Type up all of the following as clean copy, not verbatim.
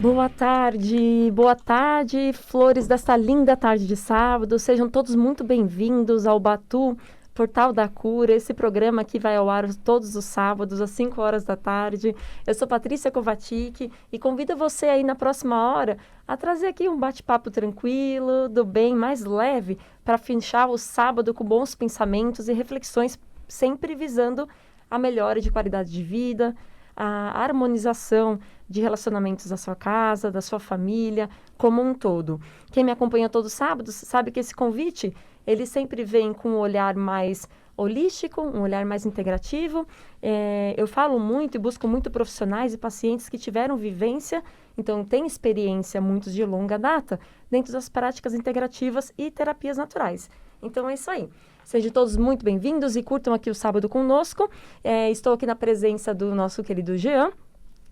Boa tarde, flores desta linda tarde de sábado. Sejam todos muito bem-vindos ao Batu, Portal da Cura, esse programa que vai ao ar todos os sábados, às 5 horas da tarde. Eu sou Patrícia Kovacic e convido você aí na próxima hora a trazer aqui um bate-papo tranquilo, do bem, mais leve, para fechar o sábado com bons pensamentos e reflexões, sempre visando a melhora de qualidade de vida, a harmonização de relacionamentos da sua casa, da sua família, como um todo. Quem me acompanha todos os sábados sabe que esse convite, ele sempre vem com um olhar mais holístico, um olhar mais integrativo. Eu falo muito e busco muito profissionais e pacientes que tiveram vivência, então têm experiência, muitos de longa data, dentro das práticas integrativas e terapias naturais. Então é isso aí. Sejam todos muito bem-vindos e curtam aqui o sábado conosco. Estou aqui na presença do nosso querido Jean,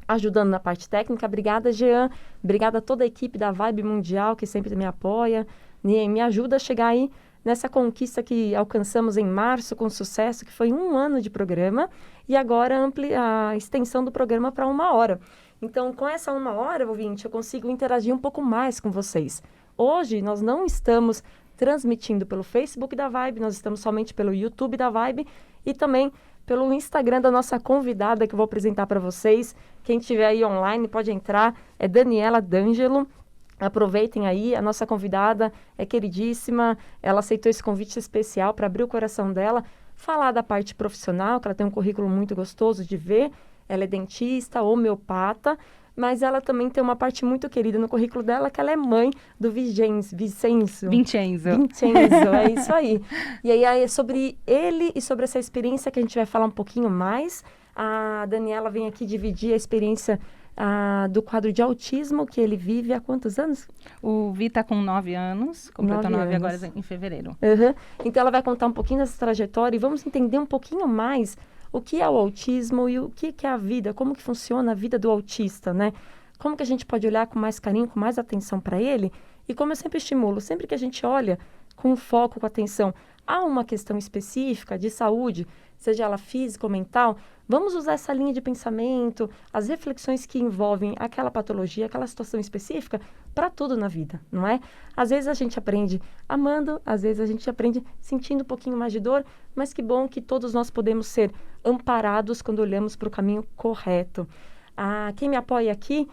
ajudando na parte técnica. Obrigada, Jean. Obrigada a toda a equipe da Vibe Mundial, que sempre me apoia, me ajuda a chegar aí nessa conquista que alcançamos em março com sucesso, que foi 1 ano de programa, e agora a extensão do programa para 1 hora. Então, com essa 1 hora, ouvinte, eu consigo interagir um pouco mais com vocês. Hoje, nós não estamos transmitindo pelo Facebook da Vibe, nós estamos somente pelo YouTube da Vibe e também pelo Instagram da nossa convidada que eu vou apresentar para vocês. Quem estiver aí online pode entrar, é Daniela D'Angelo. Aproveitem aí, a nossa convidada é queridíssima, ela aceitou esse convite especial para abrir o coração dela, falar da parte profissional, que ela tem um currículo muito gostoso de ver, ela é dentista, homeopata, mas ela também tem uma parte muito querida no currículo dela, que ela é mãe do Vincenzo, é isso aí. E aí é sobre ele e sobre essa experiência que a gente vai falar um pouquinho mais. A Daniela vem aqui dividir a experiência do quadro de autismo que ele vive há quantos anos? O Vi está com 9 anos, completou 9 agora em fevereiro. Uhum. Então ela vai contar um pouquinho dessa trajetória e vamos entender um pouquinho mais o que é o autismo e o que é a vida, como que funciona a vida do autista, né? Como que a gente pode olhar com mais carinho, com mais atenção para ele? E como eu sempre estimulo, sempre que a gente olha com foco, com atenção, a uma questão específica de saúde, seja ela física ou mental, vamos usar essa linha de pensamento, as reflexões que envolvem aquela patologia, aquela situação específica, para tudo na vida, não é? Às vezes a gente aprende amando, às vezes a gente aprende sentindo um pouquinho mais de dor, mas que bom que todos nós podemos ser amparados quando olhamos para o caminho correto. Quem me apoia aqui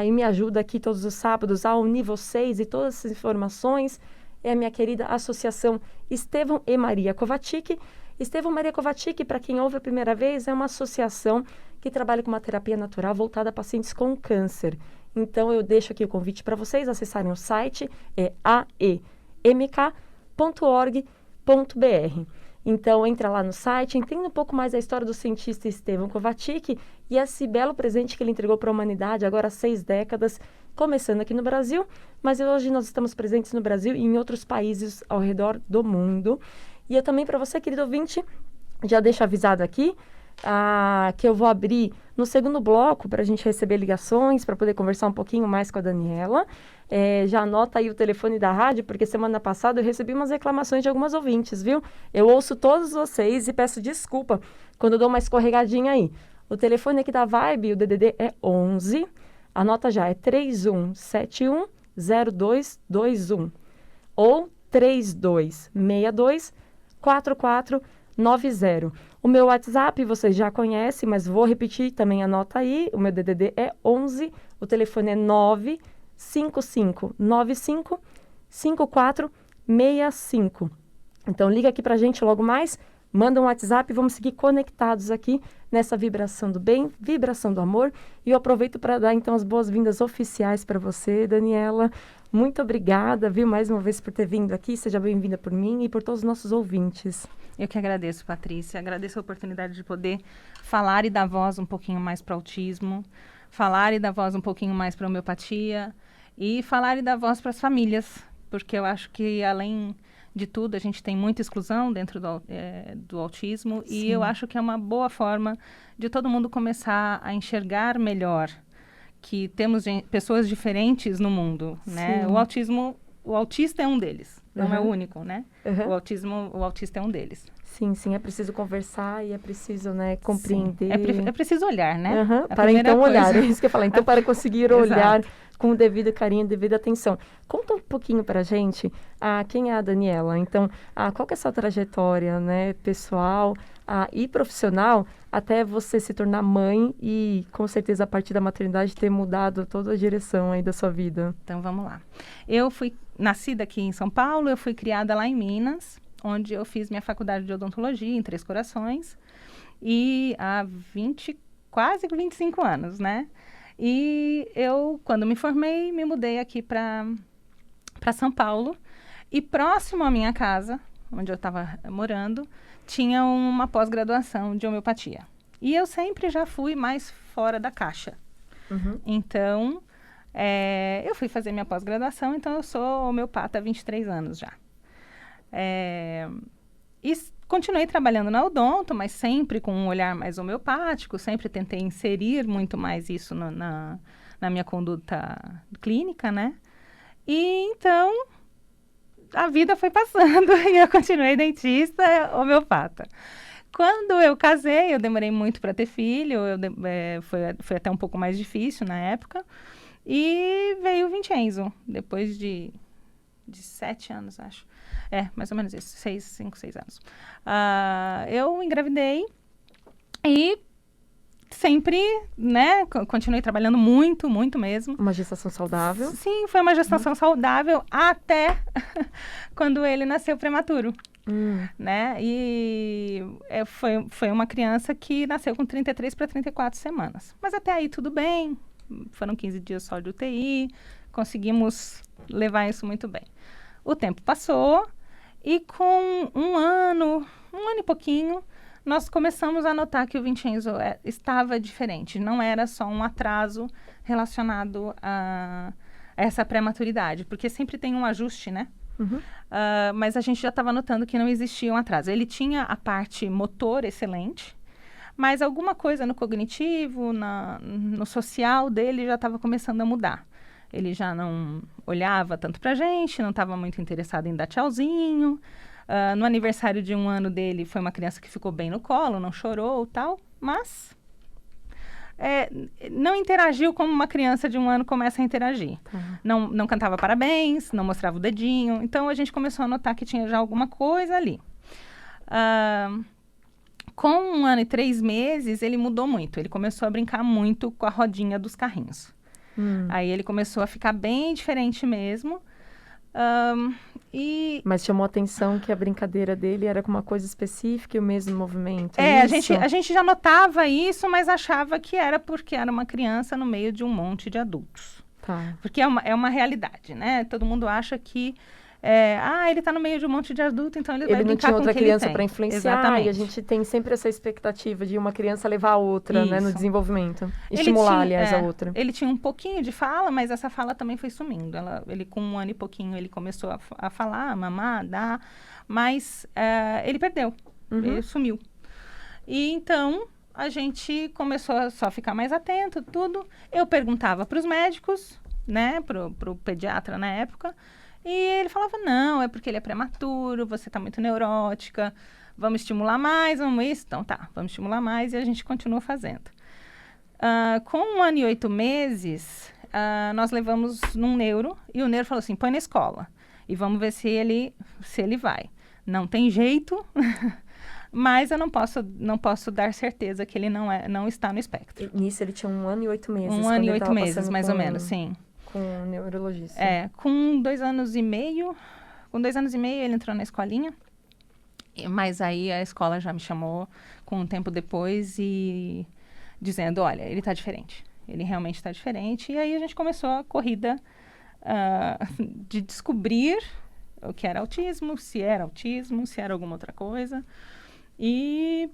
e me ajuda aqui todos os sábados a unir vocês e todas essas informações é a minha querida associação Estevão e Maria Kovacic. Estevão Maria Kovacic, para quem ouve a primeira vez, é uma associação que trabalha com uma terapia natural voltada a pacientes com câncer. Então, eu deixo aqui o convite para vocês acessarem o site, é aemk.org.br. Então, entra lá no site, entenda um pouco mais a história do cientista Estevão Kovacic e esse belo presente que ele entregou para a humanidade agora há 6 décadas, começando aqui no Brasil, mas hoje nós estamos presentes no Brasil e em outros países ao redor do mundo. E eu também, para você, querido ouvinte, já deixo avisado aqui que eu vou abrir no segundo bloco para a gente receber ligações, para poder conversar um pouquinho mais com a Daniela. Já anota aí o telefone da rádio, porque semana passada eu recebi umas reclamações de algumas ouvintes, viu? Eu ouço todos vocês e peço desculpa quando eu dou uma escorregadinha aí. O telefone aqui da Vibe, o DDD é 11, anota já, é 31710221 ou 3262-4490. O meu WhatsApp vocês já conhecem, mas vou repetir, também anota aí. O meu DDD é 11, o telefone é 955955465. Então liga aqui pra gente logo mais, manda um WhatsApp e vamos seguir conectados aqui nessa vibração do bem, vibração do amor. E eu aproveito para dar então as boas-vindas oficiais para você, Daniela. Muito obrigada, viu, mais uma vez por ter vindo aqui. Seja bem-vinda por mim e por todos os nossos ouvintes. Eu que agradeço, Patrícia. Agradeço a oportunidade de poder falar e dar voz um pouquinho mais para o autismo, falar e dar voz um pouquinho mais para a homeopatia e falar e dar voz para as famílias, porque eu acho que, além de tudo, a gente tem muita exclusão dentro do autismo. Sim. E eu acho que é uma boa forma de todo mundo começar a enxergar melhor que temos pessoas diferentes no mundo, né? O autista é um deles, não é o único, né? Uhum. O autista é um deles. Sim, sim, é preciso conversar e é preciso, né, compreender. É preciso olhar, né? Uhum. A Para então primeira olhar, coisa. é isso que eu ia falar. Então, para conseguir olhar Exato. com o devido carinho, devida atenção. Conta um pouquinho para a gente quem é a Daniela. Então, qual que é a sua trajetória, né, pessoal e profissional até você se tornar mãe e, com certeza, a partir da maternidade ter mudado toda a direção aí da sua vida. Então, vamos lá. Eu fui nascida aqui em São Paulo, eu fui criada lá em Minas, onde eu fiz minha faculdade de odontologia em Três Corações, e há quase 25 anos, né? E eu, quando me formei, me mudei aqui para São Paulo, e próximo à minha casa, onde eu estava morando, tinha uma pós-graduação de homeopatia. E eu sempre já fui mais fora da caixa. Uhum. Então, eu fui fazer minha pós-graduação, então eu sou homeopata há 23 anos já. E continuei trabalhando na odonto, mas sempre com um olhar mais homeopático, sempre tentei inserir muito mais isso na minha conduta clínica, né? E então, a vida foi passando e eu continuei dentista, homeopata. Quando eu casei, eu demorei muito para ter filho, foi até um pouco mais difícil na época, e veio o Vincenzo, depois de 7 anos, acho. Mais ou menos isso, 5, 6 anos. Eu engravidei e sempre, né, continuei trabalhando muito, muito mesmo. Uma gestação saudável? Sim, foi uma gestação saudável até quando ele nasceu prematuro. Né? E foi uma criança que nasceu com 33 para 34 semanas. Mas até aí tudo bem, foram 15 dias só de UTI, conseguimos levar isso muito bem. O tempo passou e com um ano e pouquinho, nós começamos a notar que o Vincenzo estava diferente. Não era só um atraso relacionado a essa prematuridade, porque sempre tem um ajuste, né? Uhum. Mas a gente já estava notando que não existia um atraso. Ele tinha a parte motor excelente, mas alguma coisa no cognitivo, no social dele já estava começando a mudar. Ele já não olhava tanto para a gente, não estava muito interessado em dar tchauzinho. No aniversário de 1 ano dele, foi uma criança que ficou bem no colo, não chorou tal, mas não interagiu como uma criança de 1 ano começa a interagir. Não cantava parabéns, não mostrava o dedinho. Então, a gente começou a notar que tinha já alguma coisa ali. Com 1 ano e 3 meses, ele mudou muito. Ele começou a brincar muito com a rodinha dos carrinhos. Aí ele começou a ficar bem diferente mesmo. Mas chamou a atenção que a brincadeira dele era com uma coisa específica e o mesmo movimento. A gente já notava isso, mas achava que era porque era uma criança no meio de um monte de adultos. Tá. Porque é uma realidade, né? Todo mundo acha que ele está no meio de um monte de adulto, então ele vai brincar com o que ele tem. Ele não tinha outra criança para influenciar. Exatamente. E a gente tem sempre essa expectativa de uma criança levar a outra, né, no desenvolvimento. Aliás, a outra. Ele tinha um pouquinho de fala, mas essa fala também foi sumindo. Ele com 1 ano e pouquinho, ele começou a falar, a mamar, dar, mas ele perdeu, ele sumiu. E então, a gente começou a só ficar mais atento, tudo. Eu perguntava para os médicos, né, pro pediatra na época, e ele falava, não, é porque ele é prematuro, você está muito neurótica, vamos estimular mais, vamos isso. Então tá, vamos estimular mais, e a gente continuou fazendo. Com 1 ano e 8 meses, nós levamos num neuro, e o neuro falou assim, põe na escola, e vamos ver se ele vai. Não tem jeito, mas eu não posso dar certeza que ele não está no espectro. Nisso ele tinha 1 ano e 8 meses. 1 ano e 8 meses, mais ou menos, sim. Com o neurologista. Com 2 anos e meio, ele entrou na escolinha, mas aí a escola já me chamou com um tempo depois e dizendo, olha, ele está diferente, ele realmente está diferente, e aí a gente começou a corrida de descobrir o que era autismo, se era alguma outra coisa. E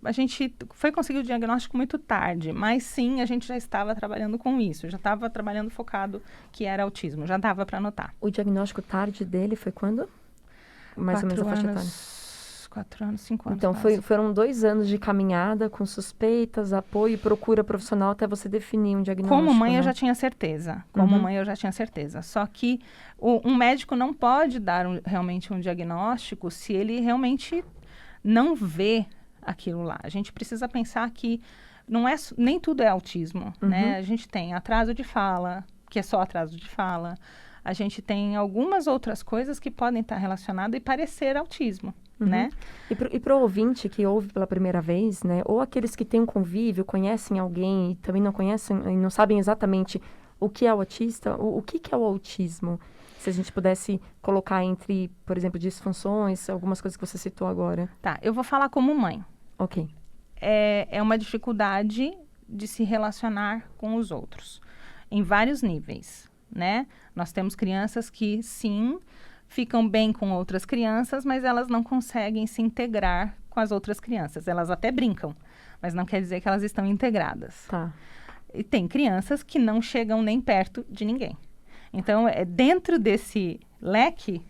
a gente foi conseguir o diagnóstico muito tarde, mas sim, a gente já estava trabalhando com isso, já estava trabalhando focado que era autismo, já dava para notar. O diagnóstico tarde dele foi quando? Mais ou menos a faixa etária. 4 anos, 5 anos. Então, foram 2 anos de caminhada com suspeitas, apoio e procura profissional até você definir um diagnóstico. Como mãe, né? eu já tinha certeza. Como mãe, eu já tinha certeza. Só que um médico não pode dar realmente um diagnóstico se ele realmente não vê aquilo lá. A gente precisa pensar que nem tudo é autismo, né? A gente tem atraso de fala, que é só atraso de fala. A gente tem algumas outras coisas que podem estar relacionadas e parecer autismo, né? E para o ouvinte que ouve pela primeira vez, né? Ou aqueles que têm um convívio, conhecem alguém e também não conhecem e não sabem exatamente o que é o autista, o que é o autismo? Se a gente pudesse colocar entre, por exemplo, disfunções, algumas coisas que você citou agora. Tá, eu vou falar como mãe. Ok. É uma dificuldade de se relacionar com os outros, em vários níveis, né? Nós temos crianças que, sim, ficam bem com outras crianças, mas elas não conseguem se integrar com as outras crianças. Elas até brincam, mas não quer dizer que elas estão integradas. Tá. E tem crianças que não chegam nem perto de ninguém. Então, dentro desse leque,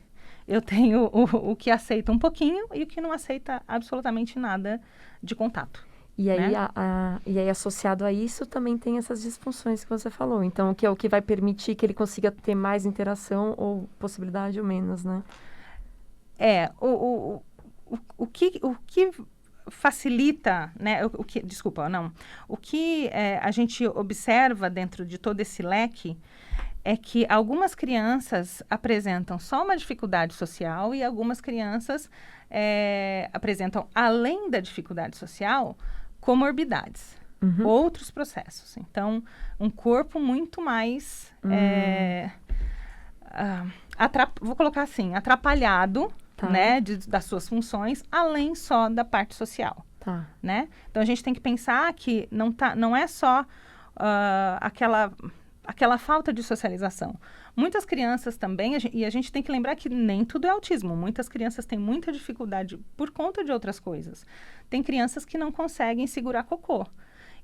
eu tenho o que aceita um pouquinho e o que não aceita absolutamente nada de contato. E aí, né? E aí, associado a isso, também tem essas disfunções que você falou. Então, que é o que vai permitir que ele consiga ter mais interação ou possibilidade ou menos, né? O que facilita, né? O que a gente observa dentro de todo esse leque é que algumas crianças apresentam só uma dificuldade social e algumas crianças apresentam, além da dificuldade social, comorbidades, outros processos. Então, um corpo muito mais, vou colocar assim, atrapalhado, tá. né, das suas funções, além só da parte social. Tá. Né? Então, a gente tem que pensar que não é só aquela falta de socialização. Muitas crianças também, e a gente tem que lembrar que nem tudo é autismo. Muitas crianças têm muita dificuldade por conta de outras coisas. Tem crianças que não conseguem segurar cocô.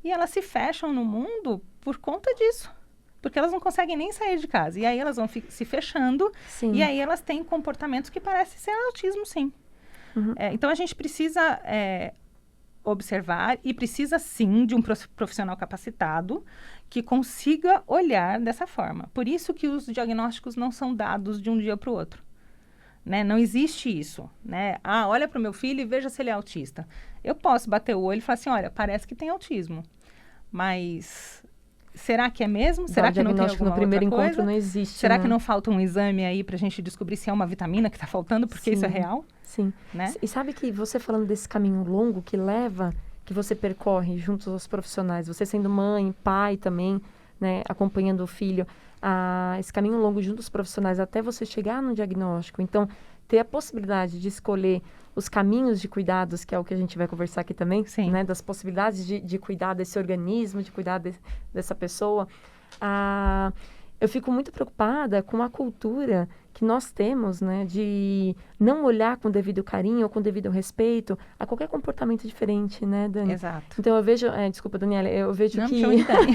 E elas se fecham no mundo por conta disso. Porque elas não conseguem nem sair de casa. E aí elas vão se fechando. Sim. E aí elas têm comportamentos que parecem ser autismo, sim. Então, a gente precisa observar e precisa, sim, de um profissional capacitado que consiga olhar dessa forma. Por isso que os diagnósticos não são dados de um dia para o outro. Né? Não existe isso. Né? Olha para o meu filho e veja se ele é autista. Eu posso bater o olho e falar assim, olha, parece que tem autismo. Mas será que é mesmo? Será que não tem alguma no primeiro outra encontro coisa? não existe. Será né? que não falta um exame aí para a gente descobrir se é uma vitamina que está faltando, porque isso é real? Sim. Né? E sabe que você falando desse caminho longo que você percorre junto aos profissionais, você sendo mãe, pai também, né, acompanhando o filho, esse caminho longo junto aos profissionais até você chegar no diagnóstico. Então, ter a possibilidade de escolher os caminhos de cuidados, que é o que a gente vai conversar aqui também, né, das possibilidades de cuidar desse organismo, de cuidar dessa pessoa. Eu fico muito preocupada com a cultura que nós temos, né, de não olhar com devido carinho ou com devido respeito a qualquer comportamento diferente, né, Dani? Exato. Então, eu vejo... desculpa, Daniela, eu vejo não, que... Não, Dani.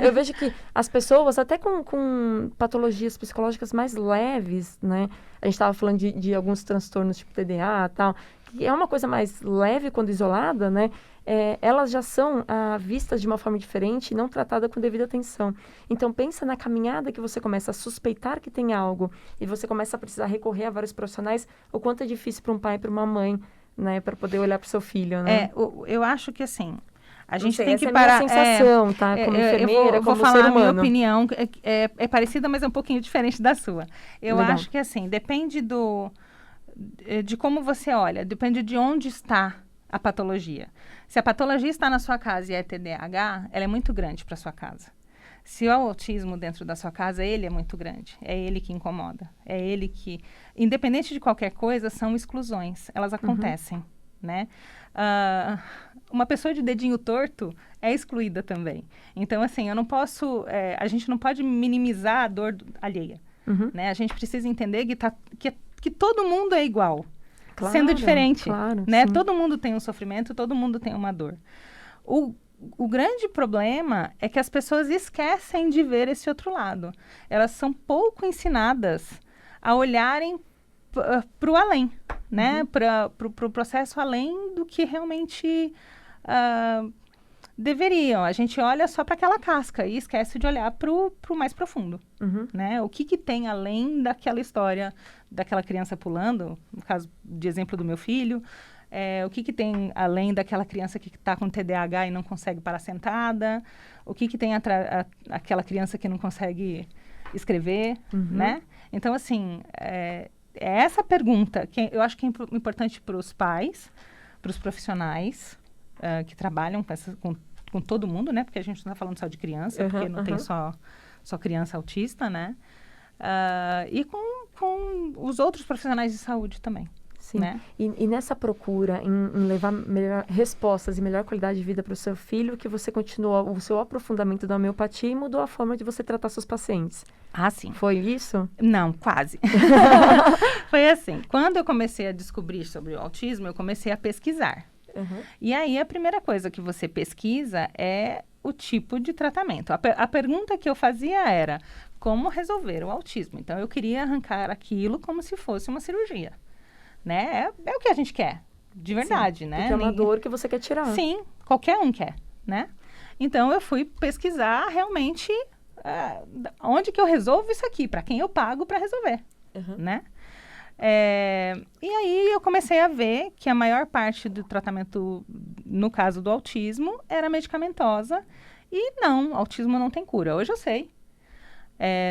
eu vejo que as pessoas, até com patologias psicológicas mais leves, né, a gente estava falando de alguns transtornos tipo TDA e tal, que é uma coisa mais leve quando isolada, né, elas já são vistas de uma forma diferente e não tratadas com devida atenção. Então, pensa na caminhada que você começa a suspeitar que tem algo e você começa a precisar recorrer a vários profissionais, o quanto é difícil para um pai e para uma mãe, né, para poder olhar para o seu filho, né? Eu acho que, assim, a gente tem que parar... Essa é a minha sensação, tá? Como enfermeira, como ser humano. Eu vou falar a minha opinião, é parecida, mas é um pouquinho diferente da sua. Eu Legal. acho que, assim, depende de como você olha, depende de onde está a patologia. Se a patologia está na sua casa e é TDAH, ela é muito grande para sua casa. Se o autismo dentro da sua casa, ele é muito grande. É ele que incomoda. É ele que... Independente de qualquer coisa, são exclusões. Elas acontecem, né? Uma pessoa de dedinho torto é excluída também. Então, assim, eu não posso... a gente não pode minimizar a dor alheia. Né? A gente precisa entender que todo mundo é igual. Claro, sendo diferente, claro, né? Sim. Todo mundo tem um sofrimento, todo mundo tem uma dor. O grande problema é que as pessoas esquecem de ver esse outro lado. Elas são pouco ensinadas a olharem para o além, né? Para o processo além do que realmente deveriam. A gente olha só para aquela casca e esquece de olhar para o mais profundo, né? O que tem além daquela história daquela criança pulando, no caso de exemplo do meu filho, o que tem além daquela criança que está com TDAH e não consegue parar sentada, o que tem aquela criança que não consegue escrever, né? Então, assim, é essa pergunta que eu acho que é importante para os pais, para os profissionais que trabalham com todo mundo, né? Porque a gente não está falando só de criança, porque não tem só criança autista, né? E com os outros profissionais de saúde também. Sim. Né? E nessa procura em levar respostas e melhor qualidade de vida para o seu filho, que você continuou o seu aprofundamento da homeopatia e mudou a forma de você tratar seus pacientes. Ah, sim. Foi isso? Não, quase. Foi assim, quando eu comecei a descobrir sobre o autismo, eu comecei a pesquisar. E aí, a primeira coisa que você pesquisa é o tipo de tratamento. A pergunta que eu fazia era, como resolver o autismo? Então, eu queria arrancar aquilo como se fosse uma cirurgia. Né? É o que a gente quer, de verdade, né? Porque é uma dor que você quer tirar. Sim, qualquer um quer, né? Então, eu fui pesquisar realmente onde que eu resolvo isso aqui, para quem eu pago para resolver, né? E aí, eu comecei a ver que a maior parte do tratamento, no caso do autismo, era medicamentosa. E não, autismo não tem cura. Hoje eu sei.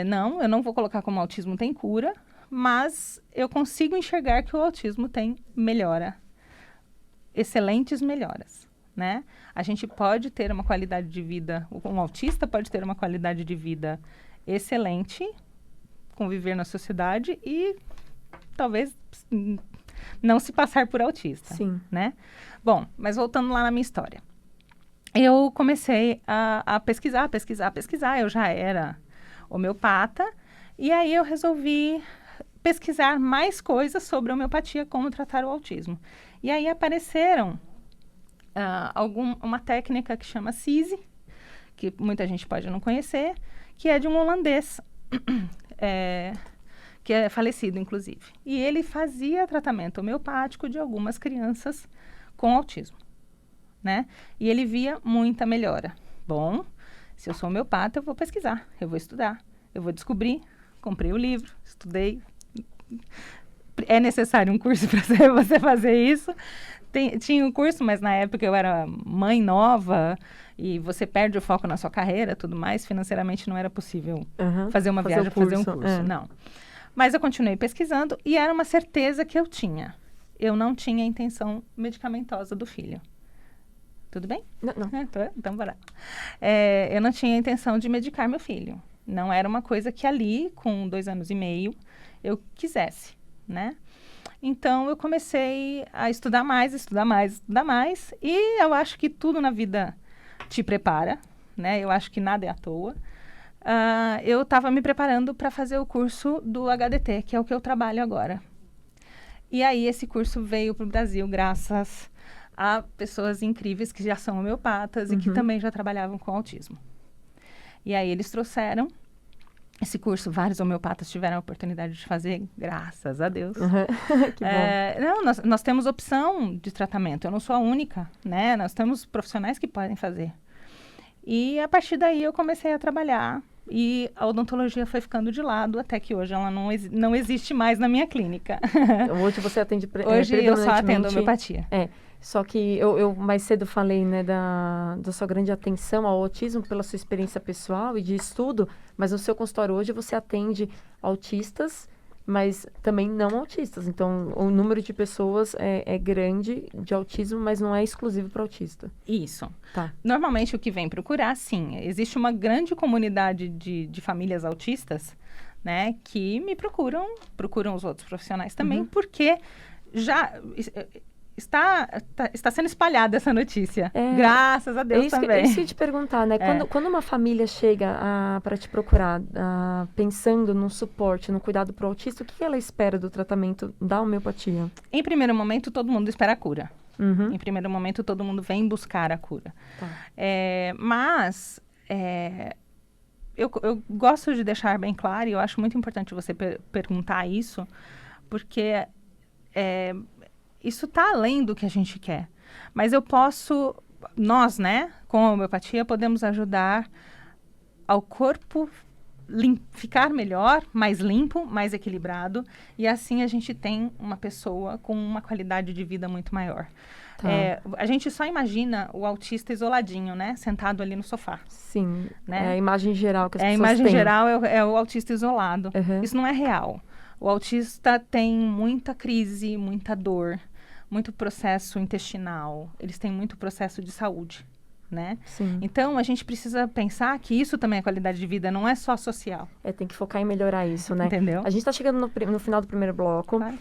Não, eu não vou colocar como autismo tem cura, mas eu consigo enxergar que o autismo tem melhora, excelentes melhoras, né? A gente pode ter uma qualidade de vida, um autista pode ter uma qualidade de vida excelente, conviver na sociedade e talvez não se passar por autista, né? Bom, mas voltando lá na minha história. Eu comecei a pesquisar, eu já era homeopata, e aí eu resolvi pesquisar mais coisas sobre homeopatia, como tratar o autismo. E aí apareceram uma técnica que chama CISI, que muita gente pode não conhecer, que é de um holandês, que é falecido, inclusive. E ele fazia tratamento homeopático de algumas crianças com autismo, né? E ele via muita melhora. Bom, se eu sou homeopata, eu vou pesquisar, eu vou estudar, eu vou descobrir. Comprei o livro, estudei. É necessário um curso para você fazer isso. Tinha um curso, mas na época eu era mãe nova e você perde o foco na sua carreira, tudo mais. Financeiramente não era possível fazer uma viagem, fazer um curso, não. Mas eu continuei pesquisando e era uma certeza que eu tinha. Eu não tinha intenção medicamentosa do filho. Tudo bem? Não. Então, bora. Eu não tinha intenção de medicar meu filho. Não era uma coisa que ali, com 2 anos e meio, eu quisesse, né? Então, eu comecei a estudar mais, e eu acho que tudo na vida te prepara, né? Eu acho que nada é à toa. Eu estava me preparando para fazer o curso do HDT, que é o que eu trabalho agora. E aí, esse curso veio para o Brasil graças a pessoas incríveis que já são homeopatas e que também já trabalhavam com autismo. E aí eles trouxeram esse curso, vários homeopatas tiveram a oportunidade de fazer, graças a Deus. Que bom. Não, nós temos opção de tratamento, eu não sou a única, né? Nós temos profissionais que podem fazer. E a partir daí eu comecei a trabalhar e a odontologia foi ficando de lado até que hoje ela não existe mais na minha clínica. Hoje você atende Hoje eu só atendo homeopatia. Só que eu mais cedo falei, né, da sua grande atenção ao autismo pela sua experiência pessoal e de estudo, mas no seu consultório hoje você atende autistas, mas também não autistas. Então, o número de pessoas é grande de autismo, mas não é exclusivo para autista. Isso. Tá. Normalmente, o que vem procurar, sim, existe uma grande comunidade de famílias autistas, né, que me procuram os outros profissionais também, porque já... Está sendo espalhada essa notícia. Graças a Deus também. É isso que eu ia te perguntar, né? Quando uma família chega para te procurar, pensando no suporte, no cuidado para o autista, o que ela espera do tratamento da homeopatia? Em primeiro momento, todo mundo espera a cura. Em primeiro momento, todo mundo vem buscar a cura. Tá. Mas eu gosto de deixar bem claro, e eu acho muito importante você perguntar isso, porque isso está além do que a gente quer. Mas nós, né, com a homeopatia, podemos ajudar ao corpo ficar melhor, mais limpo, mais equilibrado, e assim a gente tem uma pessoa com uma qualidade de vida muito maior. Tá. A gente só imagina o autista isoladinho, né, sentado ali no sofá. Sim, né? É a imagem geral que as pessoas têm. A imagem têm. geral é o autista isolado. Uhum. Isso não é real. O autista tem muita crise, muita dor, muito processo intestinal, eles têm muito processo de saúde. Né? Sim. Então, a gente precisa pensar que isso também é qualidade de vida, não é só social. Tem que focar em melhorar isso, né? Entendeu? A gente está chegando no final do primeiro bloco. Claro.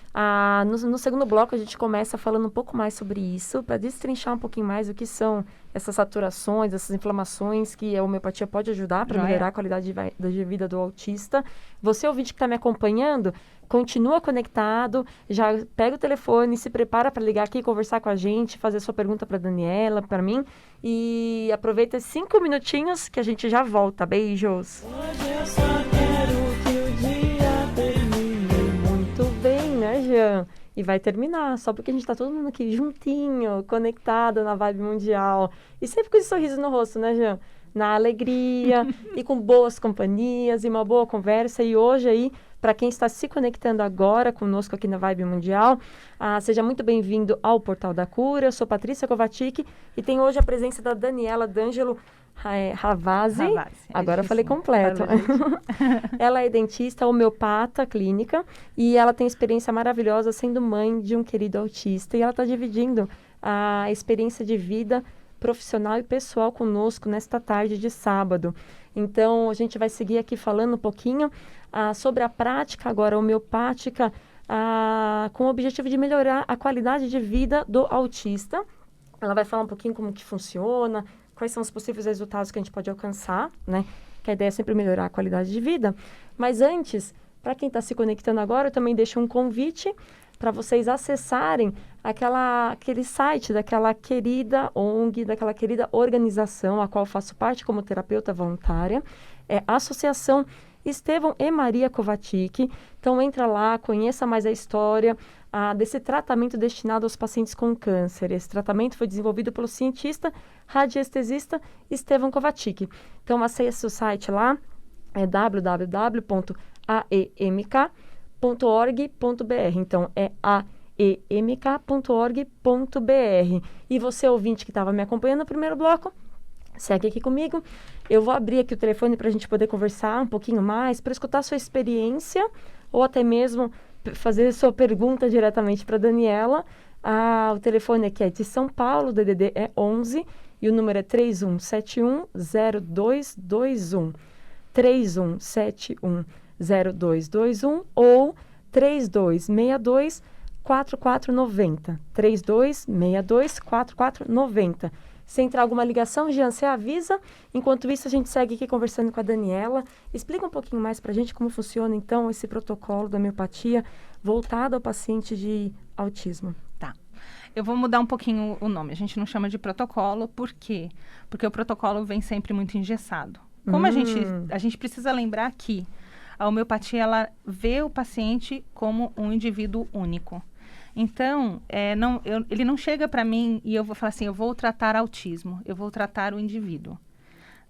No segundo bloco, a gente começa falando um pouco mais sobre isso, para destrinchar um pouquinho mais o que são essas saturações, essas inflamações que a homeopatia pode ajudar para melhorar a qualidade de vida do autista. Você, ouvinte que está me acompanhando, continua conectado, já pega o telefone, se prepara para ligar aqui, conversar com a gente, fazer sua pergunta para Daniela, para mim. E aproveita 5 minutinhos que a gente já volta. Beijos! Hoje eu só quero que o dia termine. Muito bem, né, Jean? E vai terminar, só porque a gente tá todo mundo aqui juntinho, conectado na vibe mundial. E sempre com esse sorriso no rosto, né, Jean? Na alegria e com boas companhias e uma boa conversa. E hoje aí, para quem está se conectando agora conosco aqui na Vibe Mundial, seja muito bem-vindo ao Portal da Cura. Eu sou Patrícia Kovacic e tenho hoje a presença da Daniela D'Angelo Ravazzi. Agora eu falei completo. Ela é dentista, homeopata clínica e ela tem experiência maravilhosa sendo mãe de um querido autista. E ela está dividindo a experiência de vida profissional e pessoal conosco nesta tarde de sábado. Então, a gente vai seguir aqui falando um pouquinho sobre a prática agora homeopática com o objetivo de melhorar a qualidade de vida do autista. Ela vai falar um pouquinho como que funciona, quais são os possíveis resultados que a gente pode alcançar, né? Que a ideia é sempre melhorar a qualidade de vida. Mas antes, para quem está se conectando agora, eu também deixo um convite para vocês acessarem aquele site daquela querida ONG, daquela querida organização a qual eu faço parte como terapeuta voluntária, é a Associação Estevão e Maria Kovacic. Então, entra lá, conheça mais a história desse tratamento destinado aos pacientes com câncer. Esse tratamento foi desenvolvido pelo cientista radiestesista Estevão Kovacic. Então, acesse o site lá, é www.aemk.org.br. Então, é aemk.org.br. E você, ouvinte que estava me acompanhando no primeiro bloco, segue aqui comigo. Eu vou abrir aqui o telefone para a gente poder conversar um pouquinho mais, para escutar sua experiência, ou até mesmo fazer sua pergunta diretamente para a Daniela. O telefone aqui é de São Paulo, o DDD é 11, e o número é 31710221. 31710221 ou 3262-4490. 3262-4490. Se entrar alguma ligação, Jean, você avisa. Enquanto isso, a gente segue aqui conversando com a Daniela. Explica um pouquinho mais para a gente como funciona, então, esse protocolo da homeopatia voltado ao paciente de autismo. Tá. Eu vou mudar um pouquinho o nome. A gente não chama de protocolo, por quê? Porque o protocolo vem sempre muito engessado. Como a gente precisa lembrar que a homeopatia, ela vê o paciente como um indivíduo único. Então, ele não chega para mim e eu vou falar assim, eu vou tratar autismo, eu vou tratar o indivíduo,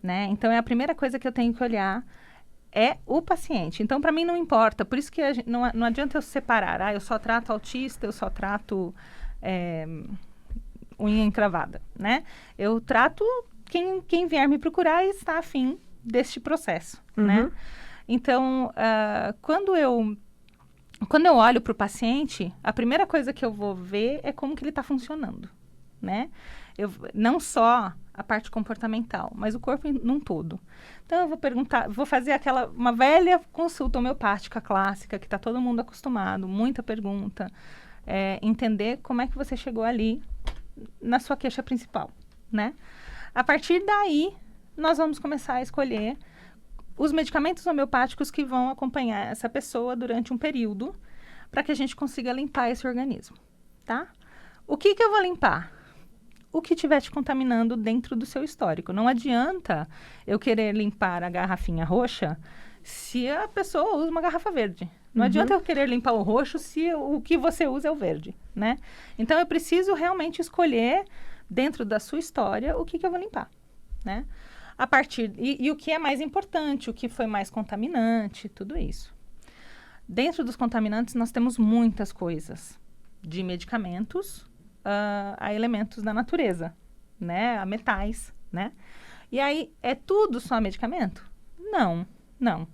né? Então, a primeira coisa que eu tenho que olhar é o paciente. Então, para mim não importa, por isso que não adianta eu separar, eu só trato autista, eu só trato unha encravada, né? Eu trato quem vier me procurar e está afim deste processo, né? Então, quando eu olho para o paciente, a primeira coisa que eu vou ver é como que ele está funcionando, né? Não só a parte comportamental, mas o corpo num todo. Então, eu vou fazer uma velha consulta homeopática clássica, que está todo mundo acostumado, muita pergunta, entender como é que você chegou ali na sua queixa principal, né? A partir daí, nós vamos começar a escolher os medicamentos homeopáticos que vão acompanhar essa pessoa durante um período para que a gente consiga limpar esse organismo, tá? O que eu vou limpar? O que estiver te contaminando dentro do seu histórico. Não adianta eu querer limpar a garrafinha roxa se a pessoa usa uma garrafa verde. Não adianta eu querer limpar o roxo se o que você usa é o verde, né? Então, eu preciso realmente escolher, dentro da sua história, o que eu vou limpar, né? A partir... E o que é mais importante, o que foi mais contaminante, tudo isso. Dentro dos contaminantes, nós temos muitas coisas. De medicamentos a elementos da natureza, né? A metais, né? E aí, é tudo só medicamento? Não, não.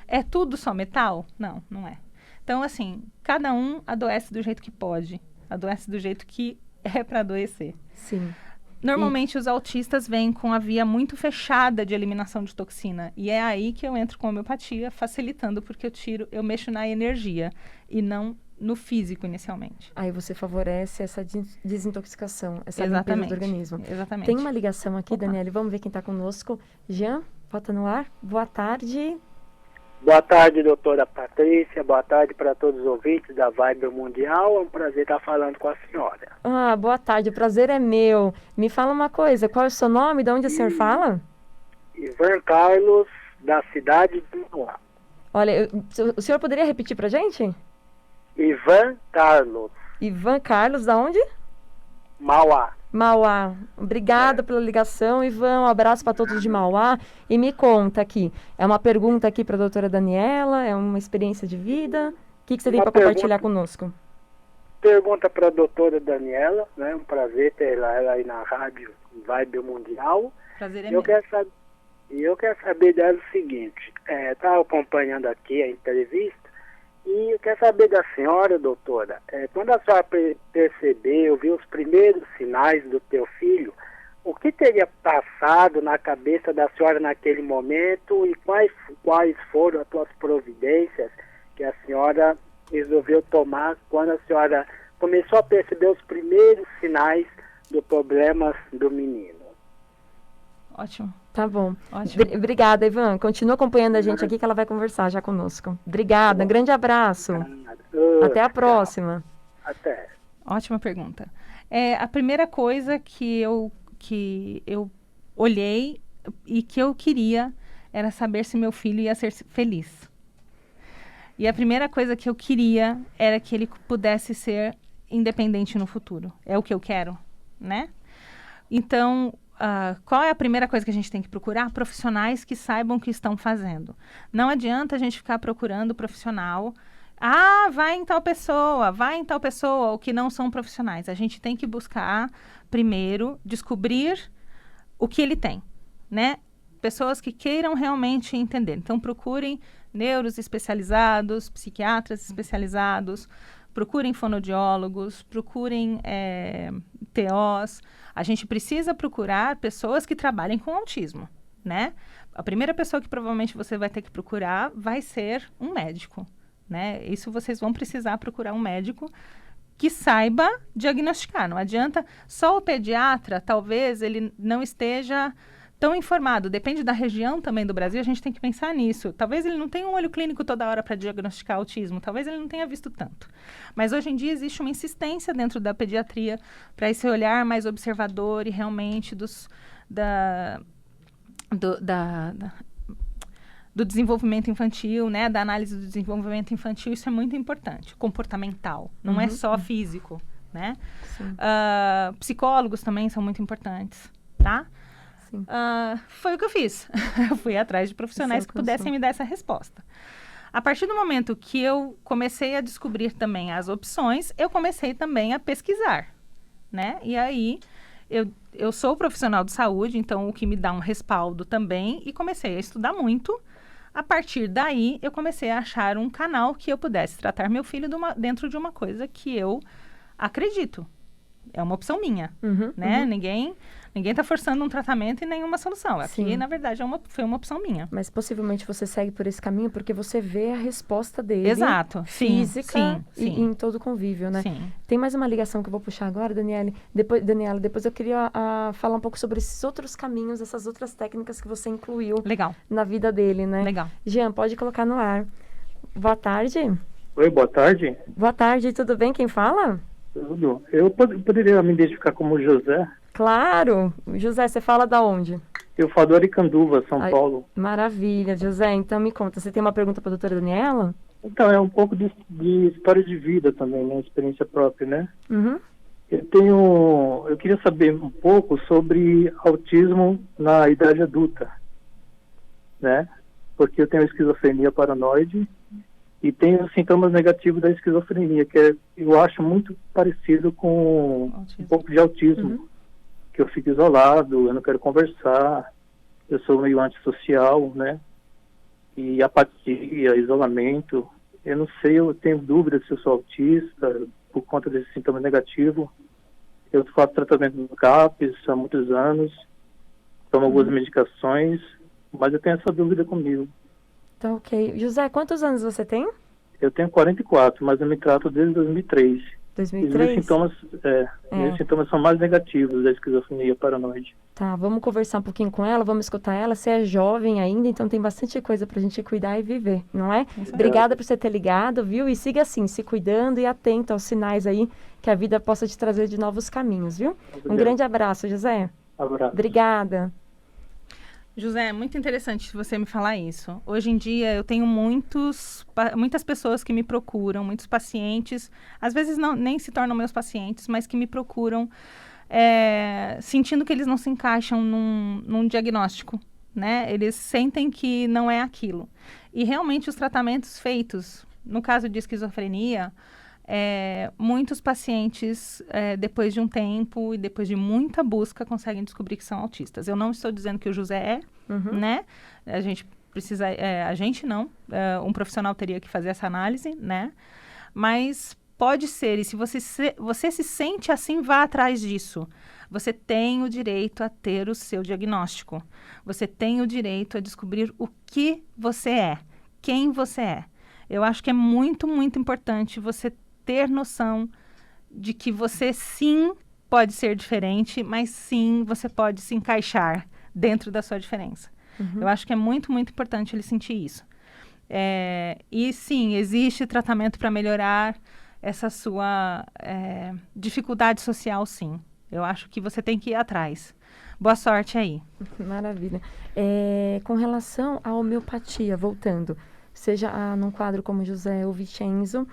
É tudo só metal? Não, não é. Então, assim, cada um adoece do jeito que pode. Adoece do jeito que é para adoecer. Sim. Normalmente, os autistas vêm com a via muito fechada de eliminação de toxina. E é aí que eu entro com a homeopatia, facilitando, porque eu mexo na energia e não no físico inicialmente. Aí você favorece essa desintoxicação, essa Exatamente, limpeza do organismo. Exatamente. Tem uma ligação aqui, Opa. Daniele, vamos ver quem está conosco. Jean, bota no ar. Boa tarde. Boa tarde, doutora Patrícia. Boa tarde para todos os ouvintes da Vibe Mundial. É um prazer estar falando com a senhora. Ah, boa tarde. O prazer é meu. Me fala uma coisa. Qual é o seu nome? De onde o senhor fala? Ivan Carlos, da cidade de Mauá. Olha, o senhor poderia repetir pra gente? Ivan Carlos. Ivan Carlos, da onde? Mauá. Mauá. Obrigada pela ligação, Ivan. Um abraço para todos de Mauá. E me conta aqui. É uma pergunta aqui para a doutora Daniela? É uma experiência de vida? O que você tem para compartilhar conosco? Pergunta para a doutora Daniela, né? Um prazer ter ela aí na rádio Vibe Mundial. Prazer é E meu. eu quero saber dela o seguinte. Estava acompanhando aqui a entrevista. E eu quero saber da senhora, doutora, quando a senhora percebeu, viu os primeiros sinais do teu filho, o que teria passado na cabeça da senhora naquele momento e quais foram as suas providências que a senhora resolveu tomar quando a senhora começou a perceber os primeiros sinais do problema do menino? Ótimo. Tá bom. Ótimo. Obrigada, Ivan. Continua acompanhando a gente aqui que ela vai conversar já conosco. Obrigada. Grande abraço. Até a próxima. Até. Ótima pergunta. A primeira coisa que eu olhei e que eu queria era saber se meu filho ia ser feliz. E a primeira coisa que eu queria era que ele pudesse ser independente no futuro. É o que eu quero, né? Então, qual é a primeira coisa que a gente tem que procurar? Profissionais que saibam o que estão fazendo. Não adianta a gente ficar procurando profissional. Vai em tal pessoa, ou que não são profissionais. A gente tem que buscar, primeiro, descobrir o que ele tem, né? Pessoas que queiram realmente entender. Então, procurem neuros especializados, psiquiatras especializados, procurem fonoaudiólogos, procurem TOs. A gente precisa procurar pessoas que trabalhem com autismo, né? A primeira pessoa que provavelmente você vai ter que procurar vai ser um médico, né? Isso vocês vão precisar procurar um médico que saiba diagnosticar. Não adianta só o pediatra, talvez ele não esteja tão informado. Depende da região também do Brasil, a gente tem que pensar nisso. Talvez ele não tenha um olho clínico toda hora para diagnosticar autismo, talvez ele não tenha visto tanto. Mas hoje em dia existe uma insistência dentro da pediatria para esse olhar mais observador e realmente do desenvolvimento infantil, né? Da análise do desenvolvimento infantil, isso é muito importante. Comportamental, não é só físico, né? Psicólogos também são muito importantes, tá? Foi o que eu fiz. Eu fui atrás de profissionais que pudessem me dar essa resposta. A partir do momento que eu comecei a descobrir também as opções, eu comecei também a pesquisar, né? E aí, eu sou profissional de saúde, então o que me dá um respaldo também, e comecei a estudar muito. A partir daí, eu comecei a achar um canal que eu pudesse tratar meu filho dentro de uma coisa que eu acredito. É uma opção minha, né? Ninguém está forçando um tratamento e nenhuma solução. Aqui, na verdade, foi uma opção minha. Mas possivelmente você segue por esse caminho porque você vê a resposta dele. Exato. Física sim. E em todo o convívio, né? Sim. Tem mais uma ligação que eu vou puxar agora, Daniela. Depois eu queria falar um pouco sobre esses outros caminhos, essas outras técnicas que você incluiu na vida dele, né? Legal. Jean, pode colocar no ar. Boa tarde. Oi, boa tarde. Boa tarde, tudo bem? Quem fala? Tudo. Eu poderia me identificar como José? Claro. José, você fala da onde? Eu falo do Aricanduva, São Paulo. Maravilha, José. Então me conta, você tem uma pergunta para a doutora Daniela? Então, é um pouco de história de vida também, né? Experiência própria, né? Uhum. Eu queria saber um pouco sobre autismo na idade adulta, né? Porque eu tenho esquizofrenia paranoide e tenho sintomas negativos da esquizofrenia, eu acho muito parecido com um pouco de autismo, que eu fico isolado, eu não quero conversar, eu sou meio antissocial, né? E apatia, isolamento. Eu não sei, eu tenho dúvida se eu sou autista por conta desses sintomas negativos. Eu faço tratamento no CAPS há muitos anos, tomo algumas medicações, mas eu tenho essa dúvida comigo. Tá ok. José, quantos anos você tem? Eu tenho 44, mas eu me trato desde 2003. 2003? Meus sintomas são mais negativos da esquizofrenia paranoide. Tá, vamos conversar um pouquinho com ela, vamos escutar ela. Você é jovem ainda, então tem bastante coisa pra gente cuidar e viver, não é? Obrigada por você ter ligado, viu? E siga assim, se cuidando e atento aos sinais aí que a vida possa te trazer de novos caminhos, viu? Obrigado. Um grande abraço, José. Abraço. Obrigada. José, é muito interessante você me falar isso. Hoje em dia eu tenho muitas pessoas que me procuram, muitos pacientes, às vezes nem se tornam meus pacientes, mas que me procuram sentindo que eles não se encaixam num diagnóstico, né? Eles sentem que não é aquilo. E realmente os tratamentos feitos, no caso de esquizofrenia, muitos pacientes, depois de um tempo e depois de muita busca, conseguem descobrir que são autistas. Eu não estou dizendo que o José né? A gente precisa, um profissional teria que fazer essa análise, né? Mas pode ser, e se você se sente assim, vá atrás disso. Você tem o direito a ter o seu diagnóstico. Você tem o direito a descobrir o que você é, quem você é. Eu acho que é muito, muito importante você ter noção de que você sim pode ser diferente, mas sim você pode se encaixar dentro da sua diferença. Eu acho que é muito, muito importante ele sentir isso. E sim, existe tratamento para melhorar essa sua dificuldade social, sim. Eu acho que você tem que ir atrás. Boa sorte aí. Maravilha. Com relação à homeopatia, voltando, seja num quadro como José ou Vicenzo,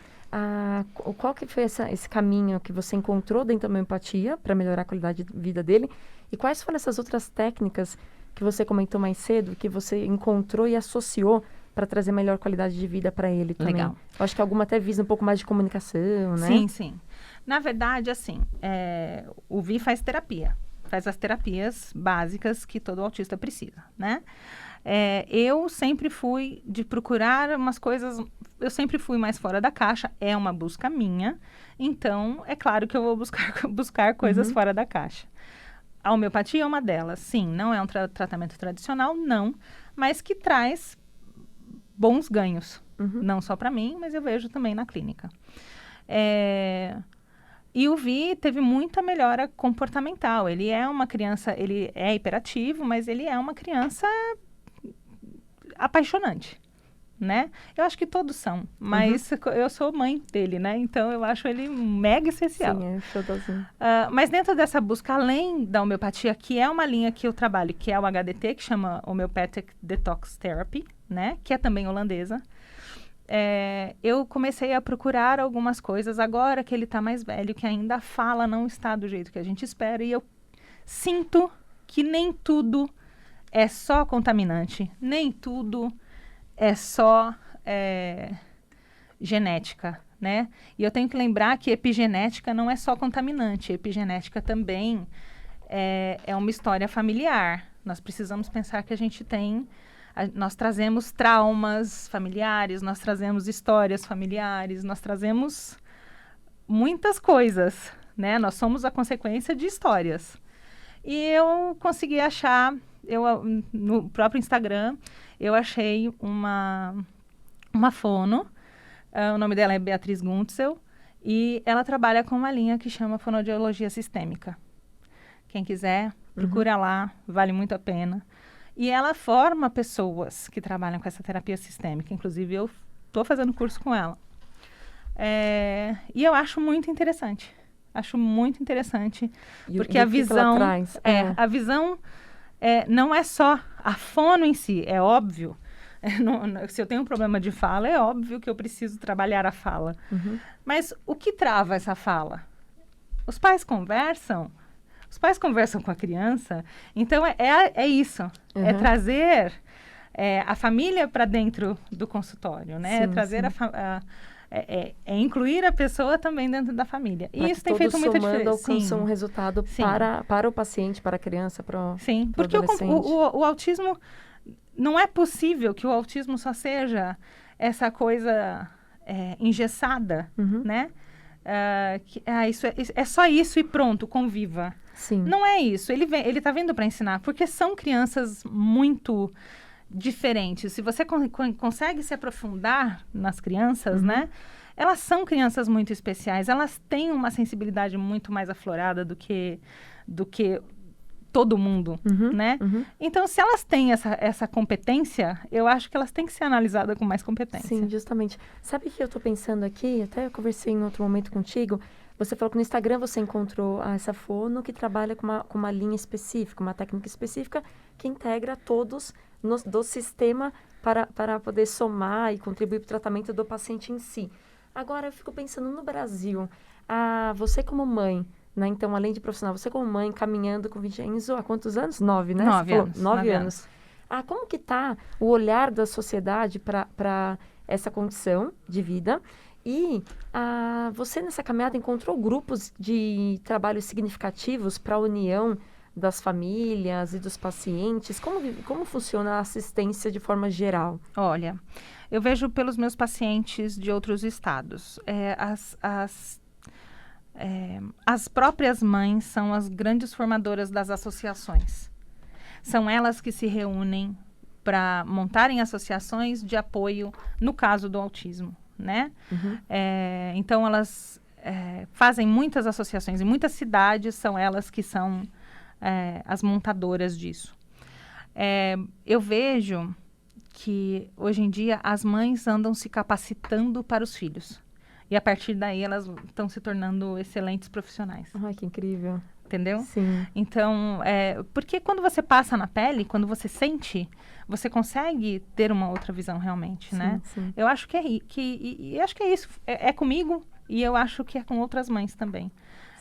qual que foi esse caminho que você encontrou dentro da homeopatia para melhorar a qualidade de vida dele? E quais foram essas outras técnicas que você comentou mais cedo, que você encontrou e associou para trazer melhor qualidade de vida para ele também? Legal. Eu acho que alguma até visa um pouco mais de comunicação, né? Sim, sim. Na verdade, assim, o Vi faz terapia. Faz as terapias básicas que todo autista precisa, né? Eu sempre fui de procurar umas coisas... Eu sempre fui mais fora da caixa. É uma busca minha. Então, é claro que eu vou buscar coisas fora da caixa. A homeopatia é uma delas. Sim, não é um tratamento tradicional, não. Mas que traz bons ganhos. Não só para mim, mas eu vejo também na clínica. E o Vi teve muita melhora comportamental. Ele é uma criança... Ele é hiperativo, mas ele é uma criança apaixonante, né? Eu acho que todos são, mas eu sou mãe dele, né? Então eu acho ele mega especial. Sim, showzinho. Mas dentro dessa busca, além da homeopatia, que é uma linha que eu trabalho, que é o HDT, que chama Homeopathic Detox Therapy, né? Que é também holandesa. Eu comecei a procurar algumas coisas agora que ele está mais velho, que ainda a fala não está do jeito que a gente espera, e eu sinto que nem tudo é só contaminante, nem tudo é só genética, né? E eu tenho que lembrar que epigenética não é só contaminante, epigenética também é uma história familiar. Nós precisamos pensar que nós trazemos traumas familiares, nós trazemos histórias familiares, nós trazemos muitas coisas, né? Nós somos a consequência de histórias. E eu consegui achar, no próprio Instagram, eu achei uma fono, o nome dela é Beatriz Guntzel, e ela trabalha com uma linha que chama fonoaudiologia sistêmica. Quem quiser, procura lá, vale muito a pena. E ela forma pessoas que trabalham com essa terapia sistêmica. Inclusive, eu estou fazendo curso com ela. E eu acho muito interessante. Acho muito interessante. Porque a visão... A visão não é só a fono em si, é óbvio. Se eu tenho um problema de fala, é óbvio que eu preciso trabalhar a fala. Mas o que trava essa fala? Os pais conversam com a criança, então é isso, é trazer a família para dentro do consultório, né? Sim, É trazer incluir a pessoa também dentro da família. E isso tem feito muita diferença. Alcança um resultado para o paciente, para a criança, para o Sim, porque o autismo, não é possível que o autismo só seja essa coisa engessada, né? Isso é só isso e pronto, conviva. Sim. Não é isso. Ele está vindo para ensinar, porque são crianças muito diferentes. Se você consegue se aprofundar nas crianças, né? Elas são crianças muito especiais. Elas têm uma sensibilidade muito mais aflorada do que todo mundo, né? Então, se elas têm essa competência, eu acho que elas têm que ser analisadas com mais competência. Sim, justamente. Sabe o que eu estou pensando aqui? Até eu conversei em outro momento contigo. Você falou que no Instagram você encontrou essa fono que trabalha com uma linha específica, uma técnica específica que integra todos do sistema para poder somar e contribuir para o tratamento do paciente em si. Agora, eu fico pensando no Brasil, você como mãe, né? Então, além de profissional, você como mãe, caminhando com Vincenzo há quantos anos? 9, né? 9 anos. 9 anos. Como que está o olhar da sociedade para essa condição de vida? E você, nessa caminhada, encontrou grupos de trabalho significativos para a união das famílias e dos pacientes? Como funciona a assistência de forma geral? Olha, eu vejo pelos meus pacientes de outros estados. As próprias mães são as grandes formadoras das associações. São elas que se reúnem para montarem associações de apoio no caso do autismo, né? Então, elas fazem muitas associações. Em muitas cidades, são elas que são as montadoras disso. Eu vejo que, hoje em dia, as mães andam se capacitando para os filhos. E, a partir daí, elas estão se tornando excelentes profissionais. Ai, que incrível. Entendeu? Sim. Então, porque quando você passa na pele, quando você sente, você consegue ter uma outra visão realmente, né? Sim. Eu acho que acho que é isso. É comigo e eu acho que é com outras mães também.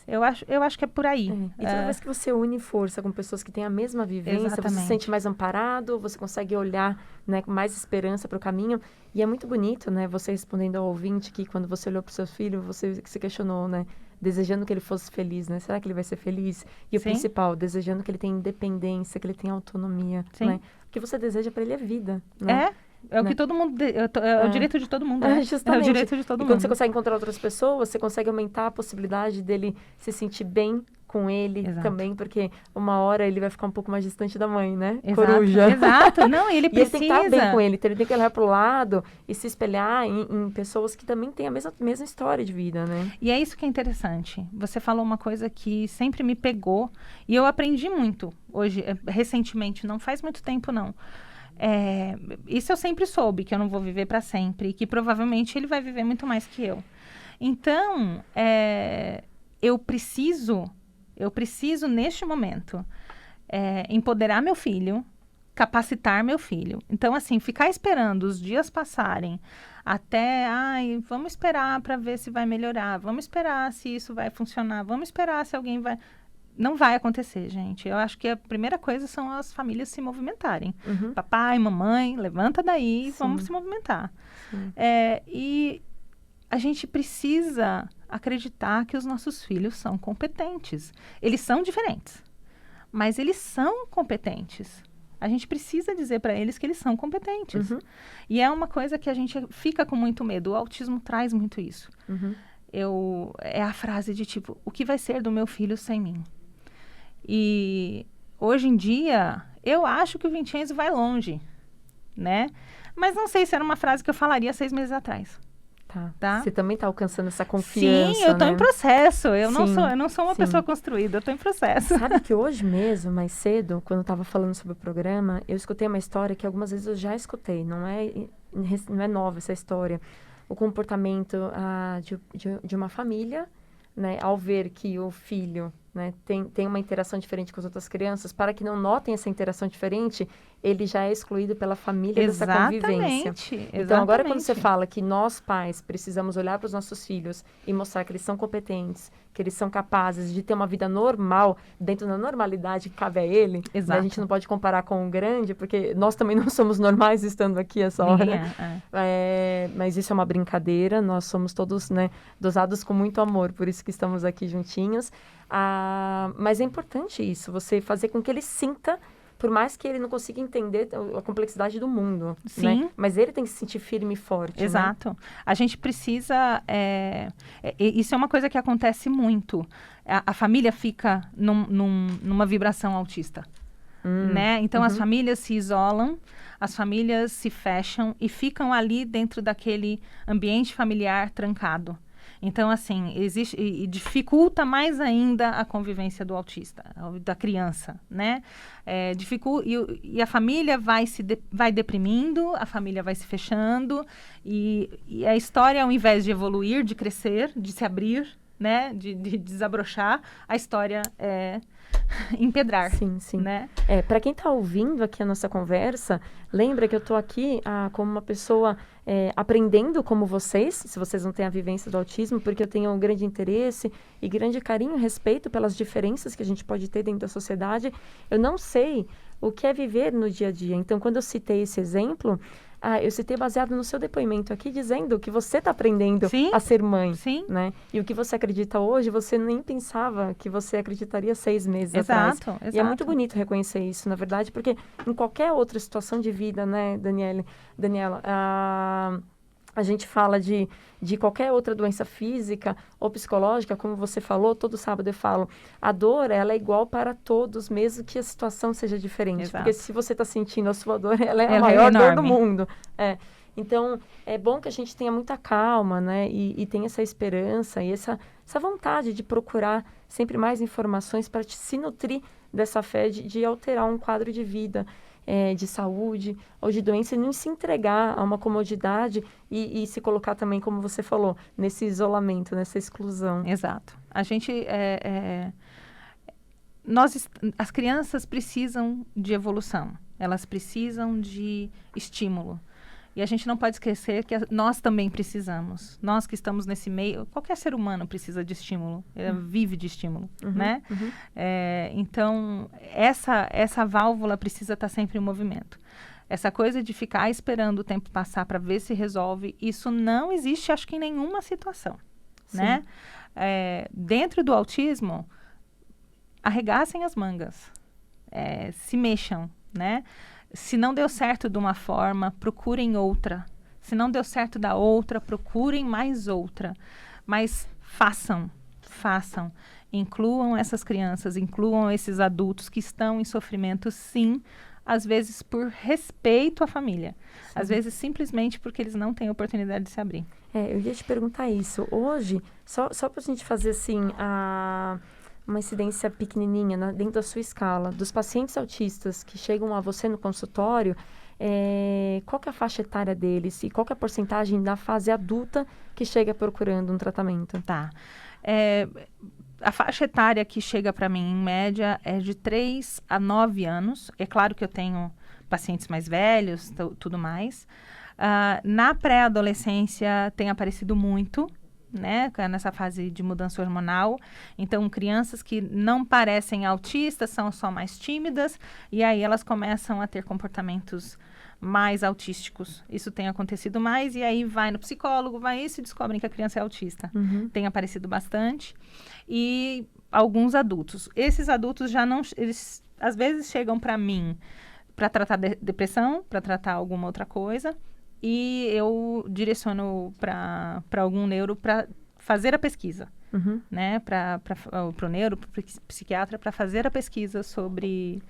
Eu acho que é por aí. E toda vez que você une força com pessoas que têm a mesma vivência, Exatamente. você se sente mais amparado, você consegue olhar, né, com mais esperança para o caminho. E é muito bonito, né, você respondendo ao ouvinte que quando você olhou para o seu filho, você se questionou, né, desejando que ele fosse feliz, né? Será que ele vai ser feliz? E o principal, desejando que ele tenha independência, que ele tenha autonomia, né? O que você deseja para ele é vida, né? É o que todo mundo... É o direito de todo mundo, né? Justamente. É o direito de todo mundo. E quando você consegue encontrar outras pessoas, você consegue aumentar a possibilidade dele se sentir bem com ele também, porque uma hora ele vai ficar um pouco mais distante da mãe, né? Exato. Coruja. Exato. Não, ele precisa... E ele tem que estar bem com ele, então ele tem que olhar para o lado e se espelhar em pessoas que também têm a mesma história de vida, né? E é isso que é interessante. Você falou uma coisa que sempre me pegou e eu aprendi muito hoje, recentemente, não faz muito tempo não. Isso eu sempre soube, que eu não vou viver para sempre e que provavelmente ele vai viver muito mais que eu. Então, eu preciso neste momento empoderar meu filho, capacitar meu filho. Então, assim, ficar esperando os dias passarem até, vamos esperar para ver se vai melhorar, vamos esperar se isso vai funcionar, vamos esperar se alguém vai... Não vai acontecer, gente. Eu acho que a primeira coisa são as famílias se movimentarem. Papai, mamãe, levanta daí e vamos se movimentar. E a gente precisa acreditar que os nossos filhos são competentes. Eles são diferentes, mas eles são competentes. A gente precisa dizer para eles que eles são competentes. E é uma coisa que a gente fica com muito medo. O autismo traz muito isso. É a frase de tipo, o que vai ser do meu filho sem mim? E hoje em dia, eu acho que o Vincenzo vai longe, né? Mas não sei se era uma frase que eu falaria 6 meses atrás. Tá? Você também está alcançando essa confiança, Sim, eu estou né? em processo. Eu não sou uma pessoa construída, eu estou em processo. Sabe que hoje mesmo, mais cedo, quando eu estava falando sobre o programa, eu escutei uma história que algumas vezes eu já escutei. Não é nova essa história. O comportamento de uma família, né, ao ver que o filho, né, tem uma interação diferente com as outras crianças, para que não notem essa interação diferente, ele já é excluído pela família dessa convivência. Exatamente. Então, agora quando você fala que nós, pais, precisamos olhar para os nossos filhos e mostrar que eles são competentes, que eles são capazes de ter uma vida normal, dentro da normalidade que cabe a ele, né? Exato. A gente não pode comparar com o grande, porque nós também não somos normais estando aqui essa hora. Mas isso é uma brincadeira, nós somos todos, né, dosados com muito amor, por isso que estamos aqui juntinhos. Mas é importante isso, você fazer com que ele sinta, por mais que ele não consiga entender a complexidade do mundo, Sim. né? Mas ele tem que se sentir firme e forte. Exato. Né? A gente precisa... isso é uma coisa que acontece muito. A família fica numa vibração autista. Né? Então, as famílias se isolam, as famílias se fecham e ficam ali dentro daquele ambiente familiar trancado. Então, assim, existe e dificulta mais ainda a convivência do autista, da criança, né? E a família vai deprimindo, a família vai se fechando e a história, ao invés de evoluir, de crescer, de se abrir, né? De desabrochar, a história é empedrar. Sim, sim. Né? Para quem está ouvindo aqui a nossa conversa, lembra que eu estou aqui como uma pessoa aprendendo como vocês, se vocês não têm a vivência do autismo, porque eu tenho um grande interesse e grande carinho e respeito pelas diferenças que a gente pode ter dentro da sociedade. Eu não sei o que é viver no dia a dia. Então, quando eu citei esse exemplo, eu citei baseado no seu depoimento aqui, dizendo que você está aprendendo Sim, a ser mãe. Sim. Né? E o que você acredita hoje, você nem pensava que você acreditaria 6 meses atrás. Exato. E é muito bonito reconhecer isso, na verdade, porque em qualquer outra situação de vida, né, Daniela, a gente fala de qualquer outra doença física ou psicológica, como você falou, todo sábado eu falo, a dor, ela é igual para todos, mesmo que a situação seja diferente. Exato. Porque se você está sentindo a sua dor, ela é a maior dor do mundo. Então, é bom que a gente tenha muita calma, né? E tenha essa esperança e essa vontade de procurar sempre mais informações para se nutrir dessa fé de alterar um quadro de vida, de saúde ou de doença, e não se entregar a uma comodidade e se colocar também, como você falou, nesse isolamento, nessa exclusão. Exato. A gente... as crianças precisam de evolução. Elas precisam de estímulo. E a gente não pode esquecer que nós também precisamos. Nós que estamos nesse meio... Qualquer ser humano precisa de estímulo. Ele vive de estímulo, né? Então, essa válvula precisa estar sempre em movimento. Essa coisa de ficar esperando o tempo passar para ver se resolve, isso não existe, acho que em nenhuma situação, né? Dentro do autismo, arregassem as mangas. Se mexam, né? Se não deu certo de uma forma, procurem outra. Se não deu certo da outra, procurem mais outra. Mas façam. Incluam essas crianças, incluam esses adultos que estão em sofrimento, sim, às vezes por respeito à família. Sim. Às vezes simplesmente porque eles não têm oportunidade de se abrir. Eu ia te perguntar isso. Hoje, só para a gente fazer assim, uma incidência pequenininha dentro da sua escala, dos pacientes autistas que chegam a você no consultório, qual que é a faixa etária deles e qual que é a porcentagem da fase adulta que chega procurando um tratamento? Tá. A faixa etária que chega para mim, em média, é de 3 a 9 anos. É claro que eu tenho pacientes mais velhos, tudo mais. Na pré-adolescência tem aparecido muito, né, nessa fase de mudança hormonal. Então, crianças que não parecem autistas, são só mais tímidas, e aí elas começam a ter comportamentos mais autísticos. Isso tem acontecido mais, e aí vai no psicólogo, vai isso e descobrem que a criança é autista. Tem aparecido bastante. E alguns adultos. Esses adultos já não... Eles, às vezes, chegam para mim para tratar depressão, para tratar alguma outra coisa, e eu direciono para algum neuro para fazer a pesquisa, né? Para o neuro, para o psiquiatra, para fazer a pesquisa sobre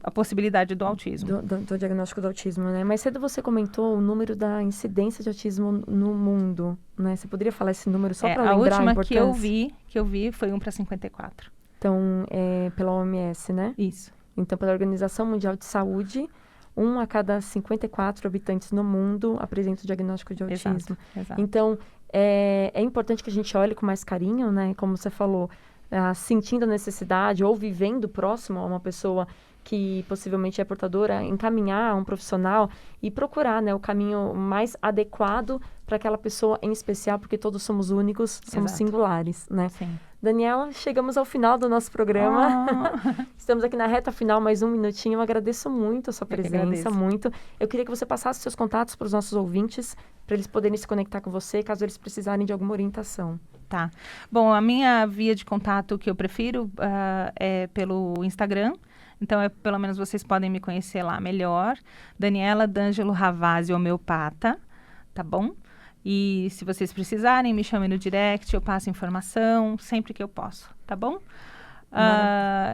a possibilidade do autismo. Do diagnóstico do autismo, né? Mais cedo você comentou o número da incidência de autismo no mundo, né? Você poderia falar esse número só para lembrar a importância? A última que eu vi foi 1 para 54. Então, pela OMS, né? Isso. Então, pela Organização Mundial de Saúde, 1 a cada 54 habitantes no mundo apresenta o diagnóstico de autismo. Exato. Então, é importante que a gente olhe com mais carinho, né? Como você falou, sentindo a necessidade ou vivendo próximo a uma pessoa que possivelmente é portadora, encaminhar um profissional e procurar, né, o caminho mais adequado para aquela pessoa em especial, porque todos somos únicos, somos Exato. singulares, né? Sim. Daniela, chegamos ao final do nosso programa. Estamos aqui na reta final, mais um minutinho. Eu agradeço muito a sua presença, agradeço. muito. Eu queria que você passasse seus contatos para os nossos ouvintes, para eles poderem se conectar com você, caso eles precisarem de alguma orientação. Tá. Bom, a minha via de contato que eu prefiro é pelo Instagram. Então, pelo menos vocês podem me conhecer lá melhor. Daniela D'Angelo Ravazzi, homeopata, tá bom? E se vocês precisarem, me chamem no direct, eu passo informação sempre que eu posso, tá bom?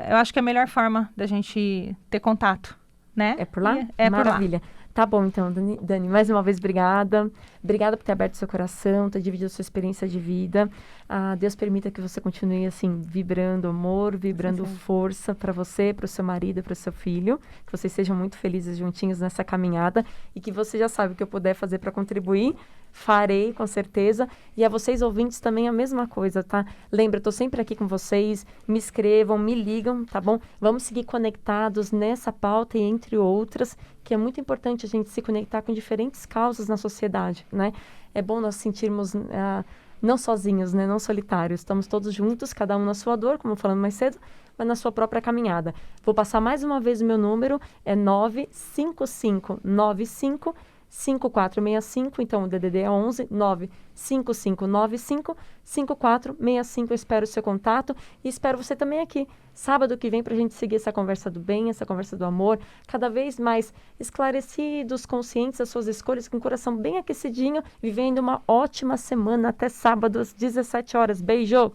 Eu acho que é a melhor forma da gente ter contato, né? É por lá? É por lá. Maravilha. Tá bom, então, Dani, mais uma vez, obrigada. Obrigada por ter aberto seu coração, ter dividido sua experiência de vida. Deus permita que você continue, assim, vibrando amor, vibrando força para você, para o seu marido, para o seu filho. Que vocês sejam muito felizes juntinhos nessa caminhada. E que você já sabe o que eu puder fazer para contribuir, farei, com certeza. E a vocês, ouvintes, também a mesma coisa, tá? Lembra, eu tô sempre aqui com vocês. Me escrevam, me ligam, tá bom? Vamos seguir conectados nessa pauta e entre outras, que é muito importante a gente se conectar com diferentes causas na sociedade, né? É bom nós sentirmos não sozinhos, né? Não solitários. Estamos todos juntos, cada um na sua dor, como falando mais cedo, mas na sua própria caminhada. Vou passar mais uma vez o meu número, é 95595 5465, então o DDD é 11 95595 5465. Eu espero o seu contato e espero você também aqui, sábado que vem, para a gente seguir essa conversa do bem, essa conversa do amor, cada vez mais esclarecidos, conscientes das suas escolhas, com o coração bem aquecidinho, vivendo uma ótima semana até sábado às 17 horas. Beijo!